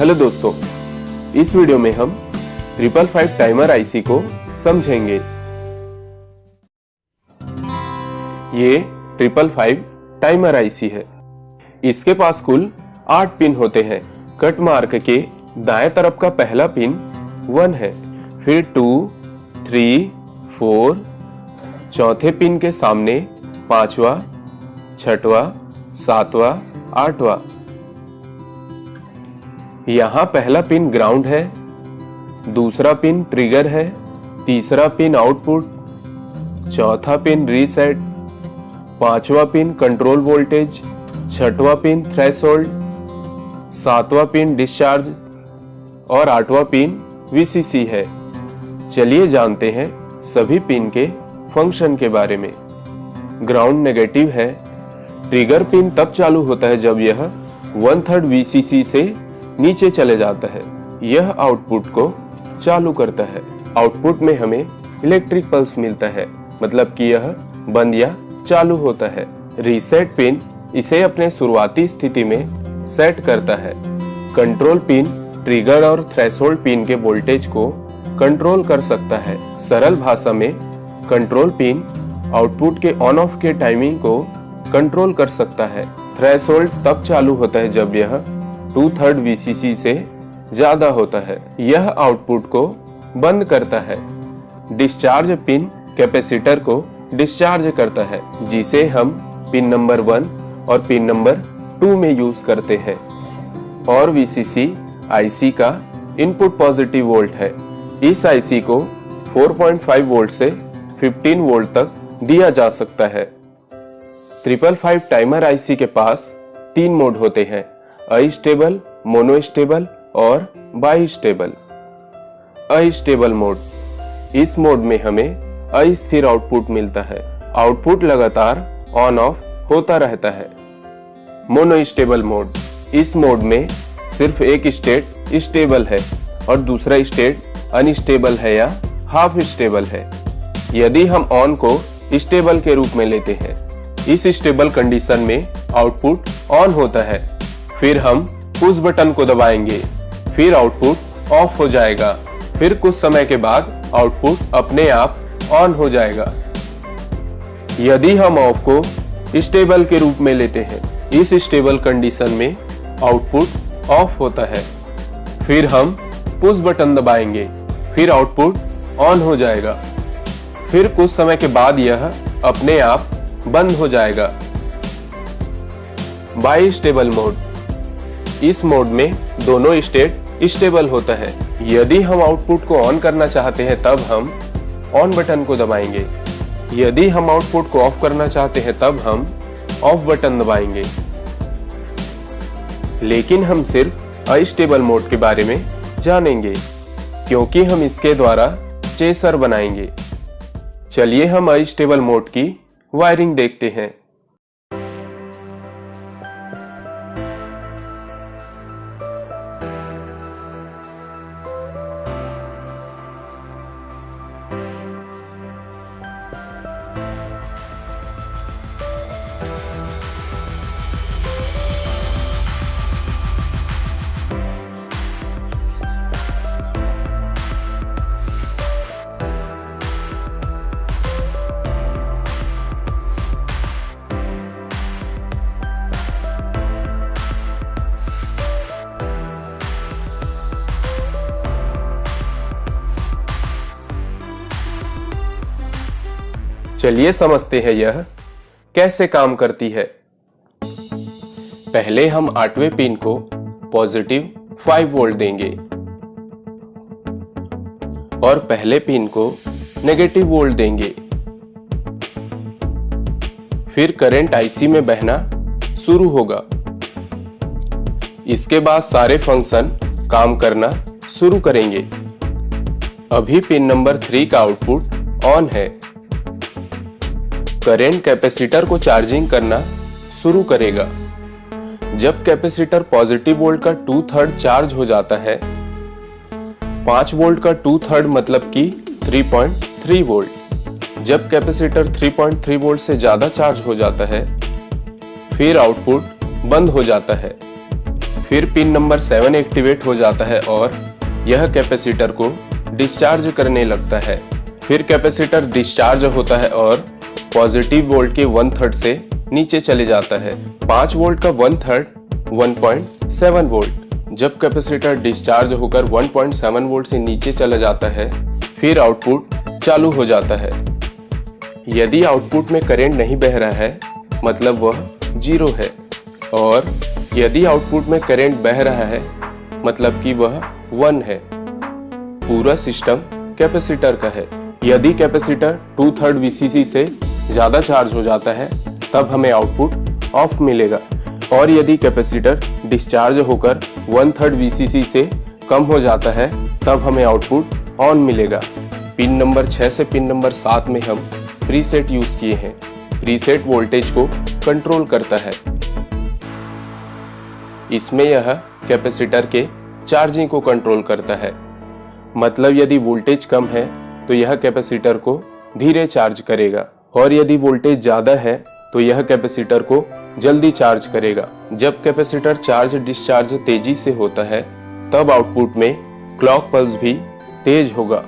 Hello दोस्तों, इस video में हम 555 टाइमर आईसी को समझेंगे। ये 555 टाइमर आईसी है। इसके पास कुल 8 पिन होते हैं। कट मार्क के दाएं तरफ का पहला पिन 1 है, फिर 2, 3, 4, चौथे पिन के सामने 5वां, 6वां, 7वां, 8वां। यहाँ पहला पिन ग्राउंड है, दूसरा पिन ट्रिगर है, तीसरा पिन आउटपुट, चौथा पिन रीसेट, पांचवा पिन कंट्रोल वोल्टेज, छठवां पिन थ्रेशोल्ड, सातवां पिन डिस्चार्ज और आठवां पिन वीसीसी है। चलिए जानते हैं सभी पिन के फंक्शन के बारे में। ग्राउंड नेगेटिव है। ट्रिगर पिन तब चालू होता है जब यह 1/3 वीसीसी से नीचे चले जाता है। यह आउटपुट को चालू करता है। आउटपुट में हमें इलेक्ट्रिक पल्स मिलता है, मतलब कि यह बंद या चालू होता है। रीसेट पिन इसे अपने शुरुआती स्थिति में सेट करता है। कंट्रोल पिन ट्रिगर और थ्रेशोल्ड पिन के वोल्टेज को कंट्रोल कर सकता है। सरल भाषा में कंट्रोल पिन आउटपुट के ऑन ऑफ के टाइमिंग को कंट्रोल कर सकता है। थ्रेशोल्ड तब चालू होता है जब यह 2/3 वीसीसी से ज्यादा होता है। यह आउटपुट को बंद करता है। डिस्चार्ज पिन कैपेसिटर को डिस्चार्ज करता है, जिसे हम पिन नंबर 1 और पिन नंबर 2 में यूज करते हैं। और वीसीसी आईसी का इनपुट पॉजिटिव वोल्ट है। इस आईसी को 4.5 वोल्ट से 15 वोल्ट तक दिया जा सकता है। 555 टाइमर आईसी के पास 3 मोड होते हैं: अस्टेबल, मोनोस्टेबल और बाइस्टेबल। अस्टेबल मोड, इस मोड में हमें अस्थिर आउटपुट मिलता है। आउटपुट लगातार ऑन ऑफ होता रहता है। मोनोस्टेबल मोड, इस मोड में सिर्फ एक स्टेट स्टेबल है और दूसरा स्टेट अनस्टेबल है या हाफ स्टेबल है। यदि हम ऑन को स्टेबल के रूप में लेते हैं, इस स्टेबल कंडीशन में आउटपुट ऑन होता है। फिर हम पुश बटन को दबाएंगे, फिर आउटपुट ऑफ हो जाएगा। फिर कुछ समय के बाद आउटपुट अपने आप ऑन हो जाएगा। यदि हम ऑफ को स्टेबल के रूप में लेते हैं, इस स्टेबल कंडीशन में आउटपुट ऑफ होता है। फिर हम पुश बटन दबाएंगे, फिर आउटपुट ऑन हो जाएगा। फिर कुछ समय के बाद यह अपने आप बंद हो जाएगा। बाइस्टेबल मोड, इस मोड में दोनों स्टेट स्टेबल होता है। यदि हम आउटपुट को ऑन करना चाहते हैं तब हम ऑन बटन को दबाएंगे। यदि हम आउटपुट को ऑफ करना चाहते हैं तब हम ऑफ बटन दबाएंगे। लेकिन हम सिर्फ अस्टेबल मोड के बारे में जानेंगे, क्योंकि हम इसके द्वारा चेसर बनाएंगे। चलिए हम अस्टेबल मोड की वायरिंग देखते हैं। चलिए समझते हैं यह कैसे काम करती है। पहले हम 8वें पिन को पॉजिटिव 5 वोल्ट देंगे और पहले पिन को नेगेटिव वोल्ट देंगे। फिर करंट आईसी में बहना शुरू होगा। इसके बाद सारे फंक्शन काम करना शुरू करेंगे। अभी पिन नंबर 3 का आउटपुट ऑन है। करंट कैपेसिटर को चार्जिंग करना शुरू करेगा। जब कैपेसिटर पॉजिटिव वोल्ट का 2/3 चार्ज हो जाता है, 5 वोल्ट का 2/3 मतलब कि 3.3 वोल्ट। जब कैपेसिटर 3.3 वोल्ट से ज्यादा चार्ज हो जाता है, फिर आउटपुट बंद हो जाता है। फिर पिन नंबर 7 एक्टिवेट हो जाता है और यह कैपेसिटर को डिस्चार्ज करने लगता है। फिर कैपेसिटर डिस्चार्ज होता है और पॉजिटिव वोल्ट के 1/3 से नीचे चले जाता है। 5 वोल्ट का 1/3 1.7 वोल्ट। जब कैपेसिटर डिस्चार्ज होकर 1.7 वोल्ट से नीचे चला जाता है फिर आउटपुट चालू हो जाता है। यदि आउटपुट में करंट नहीं बह रहा है मतलब वह 0 है, और यदि आउटपुट में करंट बह रहा है मतलब कि वह 1 है। पूरा सिस्टम कैपेसिटर का है। यदि कैपेसिटर 2/3 VCC से ज्यादा चार्ज हो जाता है तब हमें आउटपुट ऑफ मिलेगा, और यदि कैपेसिटर डिस्चार्ज होकर 1/3 VCC से कम हो जाता है तब हमें आउटपुट ऑन मिलेगा। पिन नंबर 6 से पिन नंबर 7 में हम प्रीसेट यूज किए हैं। प्रीसेट वोल्टेज को कंट्रोल करता है। इसमें यह कैपेसिटर के चार्जिंग को कंट्रोल करता है। मतलब यदि वोल्टेज कम है तो यह कैपेसिटर को धीरे चार्ज करेगा, और यदि वोल्टेज ज्यादा है तो यह कैपेसिटर को जल्दी चार्ज करेगा। जब कैपेसिटर चार्ज डिस्चार्ज तेजी से होता है तब आउटपुट में क्लॉक पल्स भी तेज होगा।